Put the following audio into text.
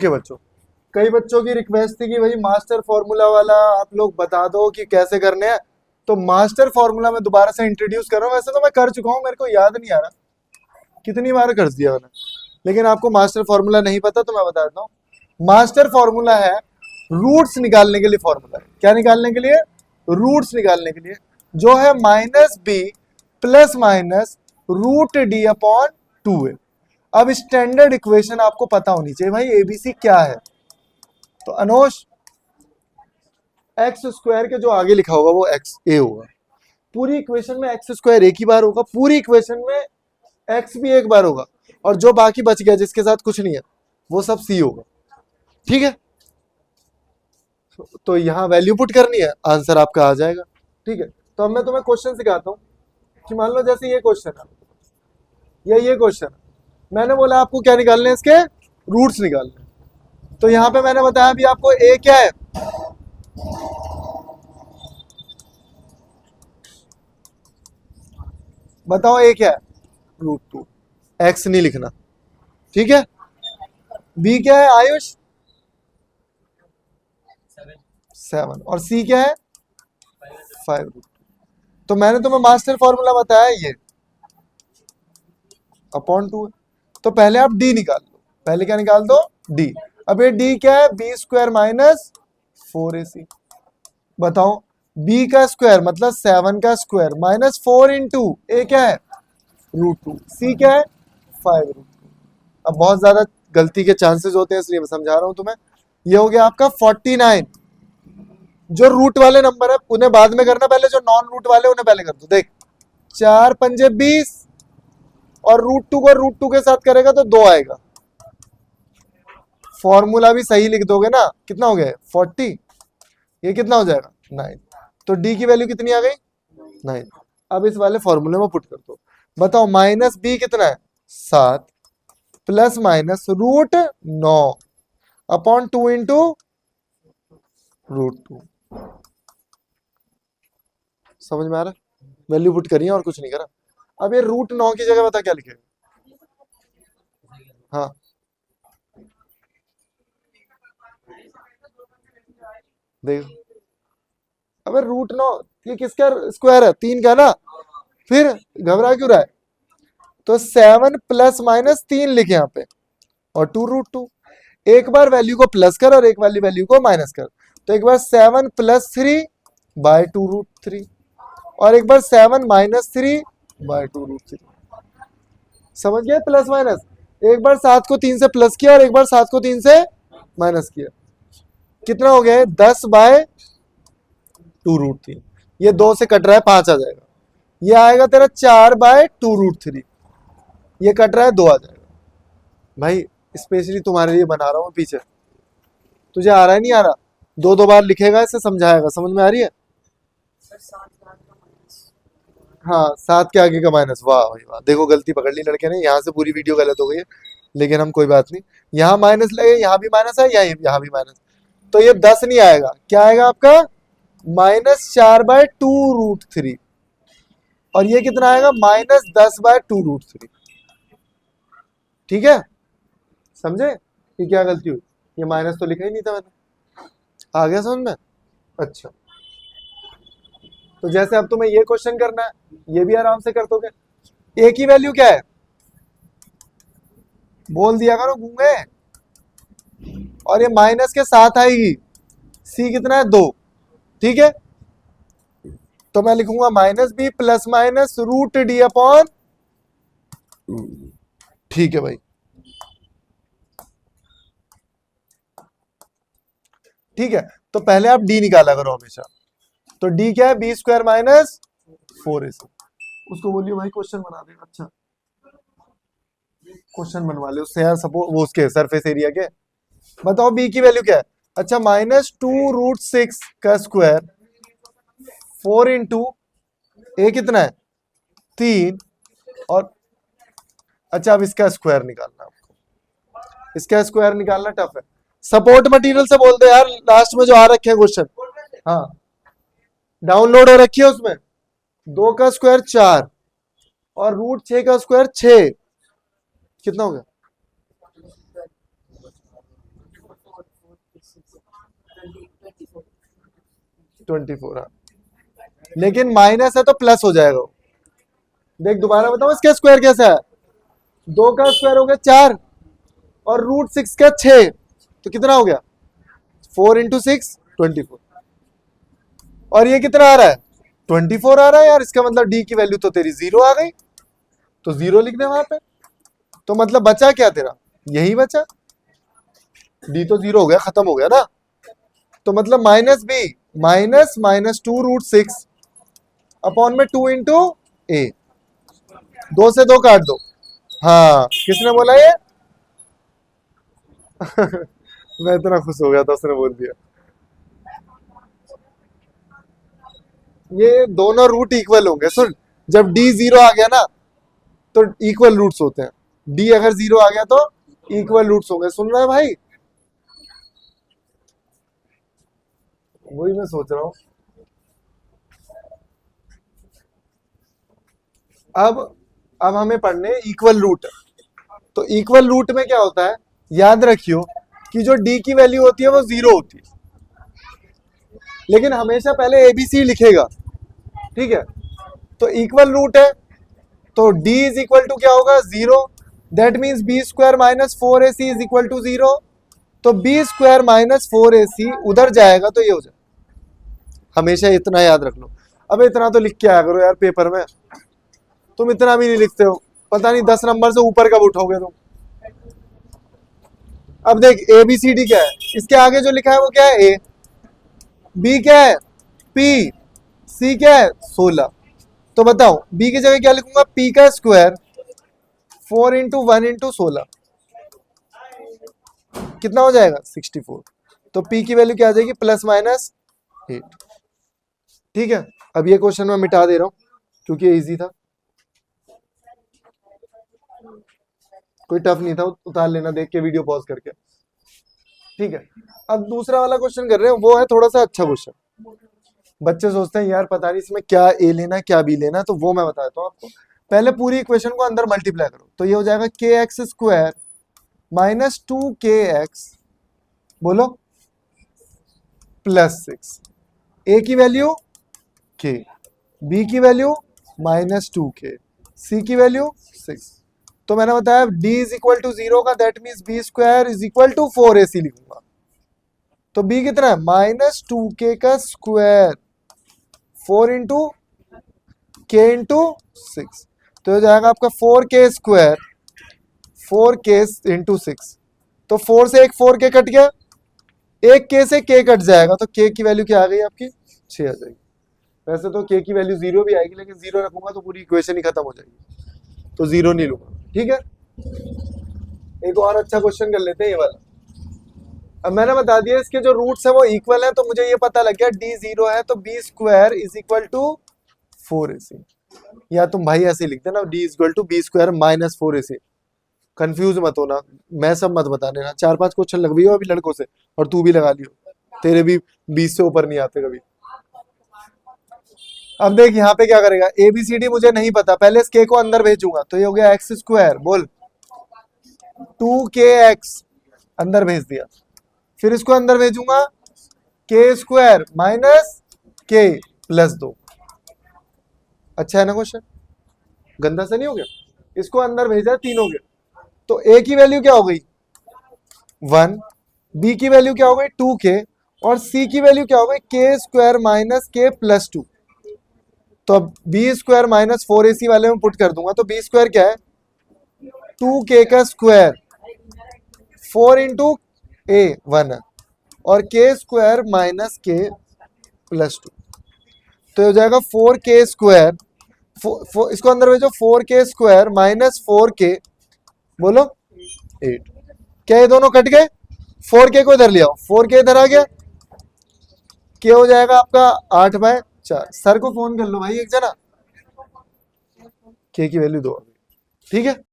के बच्चों, कई बच्चों की रिक्वेस्ट थी कि भाई मास्टर फॉर्मूला वाला आप लोग बता दो कि कैसे करने हैं। तो मास्टर फॉर्मूला मैं दोबारा से इंट्रोड्यूस कर रहा हूँ। वैसे तो मैं कर चुका हूँ, मेरे को याद नहीं आ रहा कितनी बार कर दिया मैंने, लेकिन आपको मास्टर फॉर्मूला नहीं पता तो मैं बता देता हूँ। मास्टर फॉर्मूला है रूट्स निकालने के लिए फॉर्मूला है। क्या निकालने के लिए? रूट्स निकालने के लिए, जो है -b plus minus root D upon 2a। अब स्टैंडर्ड इक्वेशन आपको पता होनी चाहिए भाई, एबीसी क्या है। तो अनोश, एक्स स्क्वायर के जो आगे लिखा होगा वो एक्स ए होगा। पूरी इक्वेशन में एक्स स्क्वायर एक ही बार होगा, पूरी इक्वेशन में एक्स भी एक बार होगा, और जो बाकी बच गया जिसके साथ कुछ नहीं है वो सब सी होगा। ठीक है, तो यहां वैल्यू पुट करनी है, आंसर आपका आ जाएगा। ठीक है, तो अब मैं तुम्हें क्वेश्चन सिखाता हूं कि मान लो जैसे ये क्वेश्चन है या ये क्वेश्चन है, मैंने बोला आपको क्या निकालने हैं, इसके रूट्स निकालने हैं। तो यहां पे मैंने बताया भी आपको ए क्या है, बताओ ए क्या है? √2। एक्स नहीं लिखना, ठीक है। बी क्या है आयुष? 7। और सी क्या है? 5√2। तो मैंने तुम्हें मास्टर फॉर्मूला बताया ये अपॉन 2 है। तो पहले आप डी निकाल लो, पहले क्या निकाल दो? डी। अब ये डी क्या है? B square minus 4ac। बताओ, बी का स्क्वायर मतलब 7 का स्क्वायर माइनस 4 इंटू ए क्या है? √2। सी क्या है? 5√2। अब बहुत ज्यादा गलती के चांसेस होते हैं, इसलिए मैं समझा रहा हूं तुम्हें। ये हो गया आपका 49। जो रूट वाले नंबर है उन्हें बाद में करना, पहले जो नॉन रूट वाले उन्हें पहले कर दो। देख, 4 पंजे 20, और √2 को √2 के साथ करेगा तो 2 आएगा। फॉर्मूला भी सही लिख दोगे ना, कितना हो गया 40, ये कितना हो जाएगा 9। तो डी की वैल्यू कितनी आ गई? 9। अब इस वाले फॉर्मूले में पुट कर दो। बताओ माइनस बी कितना है? 7 प्लस माइनस √9 अपॉन 2 इंटू √2। समझ में आ रहा है? वैल्यू पुट करिए और कुछ नहीं करा। अब ये √9 की जगह बता क्या लिखेगा? हाँ, देखो, अबे √9 ये किसका स्क्वायर है? 3 का ना, फिर घबरा क्यों रहा है? तो 7 प्लस माइनस 3 लिखे यहाँ पे, और 2√2। एक बार वैल्यू को प्लस कर और एक वाली वैल्यू को माइनस कर। तो एक बार 7 प्लस 3 बाय 2√3, और एक बार 7 माइनस 3 बाय 2√3। समझ गए प्लस माइनस? एक बार 7 को 3 से प्लस किया और एक बार 7 को 3 से माइनस किया। कितना हो गया? 10 बाय 2√3। ये 2 से कट रहा है, 5 आ जाएगा। ये आएगा तेरा 4 बाय 2√3। ये कट रहा है, 2 आ जाएगा। भाई स्पेशली तुम्हारे लिए बना रहा हूँ पीछे, तुझे आ रहा है नहीं आ रहा? 2 बार लिखेगा, इसे समझाएगा, समझ में आ रही है? हाँ, 7 के आगे का माइनस। वाह भाई वाह, देखो गलती पकड़ ली लड़के ने, यहाँ से पूरी वीडियो गलत हो गई है, लेकिन हम कोई बात नहीं। यहाँ माइनस लगे, यहाँ भी माइनस है, यहाँ भी माइनस। तो ये 10 नहीं आएगा, क्या आएगा आपका? -4 बाय 2√3। और ये कितना आएगा? -10 बाय 2√3। ठीक है, समझे कि क्या गलती हुई? ये माइनस तो लिखा ही नहीं था मैंने। आ गया समझ में? अच्छा, तो जैसे अब तुम्हें ये क्वेश्चन करना है, ये भी आराम से कर दोगे। ए की वैल्यू क्या है? बोल दिया करो गूंगे। और ये माइनस के साथ आएगी। सी कितना है? 2। ठीक है, तो मैं लिखूंगा -b plus minus √d upon. ठीक है भाई, ठीक है। तो पहले आप डी निकाला करो हमेशा। तो डी क्या है? B square minus 4ac। उसको बोलिए भाई क्वेश्चन बना देगा। अच्छा, क्वेश्चन बनवा ले उससे यार, सपोज वो उसके सरफेस एरिया के। बताओ बी की वैल्यू क्या है? अच्छा, -2√6 का स्क्वायर 4 इंटू ए कितना है? 3। और अच्छा, अब इसका स्क्वायर निकालना आपको, इसका स्क्वायर निकालना टफ है। सपोर्ट मटेरियल से बोल दो यार, लास्ट में जो आ रखे हैं क्वेश्चन। हाँ, डाउनलोड हो रखी है उसमें। 2 का स्क्वायर 4, और √6 का स्क्वायर 6। कितना हो गया? 24, हाँ। लेकिन माइनस है तो प्लस हो जाएगा वो। देख दोबारा बताओ इसका स्क्वायर कैसा है। 2 का स्क्वायर हो गया 4 और √6 का 6, तो कितना हो गया 4 × 6 24। और ये कितना आ रहा है 24 आ रहा है यार। इसका मतलब डी की वैल्यू तो तेरी 0 आ गई, तो 0 लिख दे वहां पे। तो मतलब बचा क्या तेरा, यही बचा। डी तो 0 हो गया, खत्म हो गया ना। तो मतलब माइनस बी -2√6 अपॉन में 2 × a। 2 से 2 काट दो। हाँ किसने बोला ये मैं इतना खुश हो गया था उसने बोल दिया। ये दोनों रूट इक्वल होंगे। सुन, जब डी 0 आ गया ना तो इक्वल रूट्स होते हैं। डी अगर 0 आ गया तो इक्वल रूट्स होंगे। सुन रहा है भाई, वही मैं सोच रहा हूँ। अब हमें पढ़ने इक्वल रूट। तो इक्वल रूट में क्या होता है, याद रखियो कि जो डी की वैल्यू होती है वो 0 होती है, लेकिन हमेशा पहले एबीसी लिखेगा, ठीक है। तो इक्वल रूट है तो d इज इक्वल टू क्या होगा 0। That means b² - 4ac is equal to 0। तो b² - 4ac उधर जाएगा तो ये हो जाएगा। हमेशा इतना याद रख लो। अब इतना तो लिख के आया करो यार पेपर में, तुम इतना भी नहीं लिखते हो। पता नहीं 10 नंबर से ऊपर कब उठोगे तुम। अब देख ए बी सी डी क्या है, इसके आगे जो लिखा है वो क्या है ए, बी क्या है पी, सी क्या है 16। तो बताओ बी की जगह क्या लिखूंगा, पी का स्क्वायर 4 × 1 × 16 कितना हो जाएगा 64। तो पी की वैल्यू क्या आ जाएगी +-8। ठीक है। अब ये क्वेश्चन मैं मिटा दे रहा हूं क्योंकि ये इजी था, कोई टफ नहीं था। उतार लेना देख के वीडियो पॉज करके। ठीक है। अब दूसरा वाला क्वेश्चन कर रहे हैं, वो है थोड़ा सा अच्छा क्वेश्चन। बच्चे सोचते हैं यार पता नहीं इसमें क्या ए लेना है क्या बी लेना है, तो वो मैं बता देता हूँ आपको। पहले पूरी इक्वेशन को अंदर मल्टीप्लाई करो तो ये हो जाएगा kx² - 2kx बोलो +6। ए की वैल्यू k, बी की वैल्यू -2k, सी की वैल्यू 6। तो मैंने बताया d इज इक्वल टू 0 का that means b² is equal to 4ac लिखूंगा। तो b कितना है -2k का स्क्वायर 4 × k × 6। तो हो जाएगा आपका 4k², 4k × 6। तो 4 से एक 4k कट गया, एक k से k कट जाएगा, तो k की वैल्यू क्या आ गई आपकी 6 आ जाएगी। वैसे तो k की वैल्यू 0 भी आएगी, लेकिन 0 रखूंगा तो पूरी इक्वेशन ही खत्म हो जाएगी, तो 0 नहीं लूंगा। ठीक है। एक और अच्छा क्वेश्चन कर लेते हैं ये वाला। अब मैंने बता दिया इसके जो रूट्स है वो इक्वल है, तो मुझे ये पता लग गया d 0 है तो b² is equal to 4ac। या तुम भाई ऐसे लिख देना d is equal to b² - 4ac। Confuse मत होना, मैं सब मत बता देना। 4-5 क्वेश्चन लगवाई हो अभी लड़कों से और तू भी लगा लियो, तेरे भी 20 से ऊपर नहीं आते कभी। अब देख यहाँ पे क्या करेगा, ए बी सी डी मुझे नहीं पता, पहले इस के को अंदर भेजूंगा तो ये हो गया x², बोल 2kx अंदर भेज दिया। फिर इसको अंदर भेजूंगा k² - k +2। अच्छा है ना क्वेश्चन, गंदा से नहीं हो गया। इसको अंदर भेजा 3 हो गया, तो a की वैल्यू क्या हो गई 1, b की वैल्यू क्या हो गई 2k और c की वैल्यू क्या हो गई k² - k +2। तो अब b² - 4ac वाले में पुट कर दूंगा, तो b² क्या है 2k का स्क्वायर 4 × a 1 है और k² - k +2। तो हो जाएगा 4k², इसको अंदर भेजो 4k² - 4k बोलो 8। क्या ये दोनों कट गए, 4k को इधर ले आओ, 4k इधर आ गया, k हो जाएगा आपका 8/4। सर को फोन कर लो भाई एक जना, k की वैल्यू 2। ठीक है।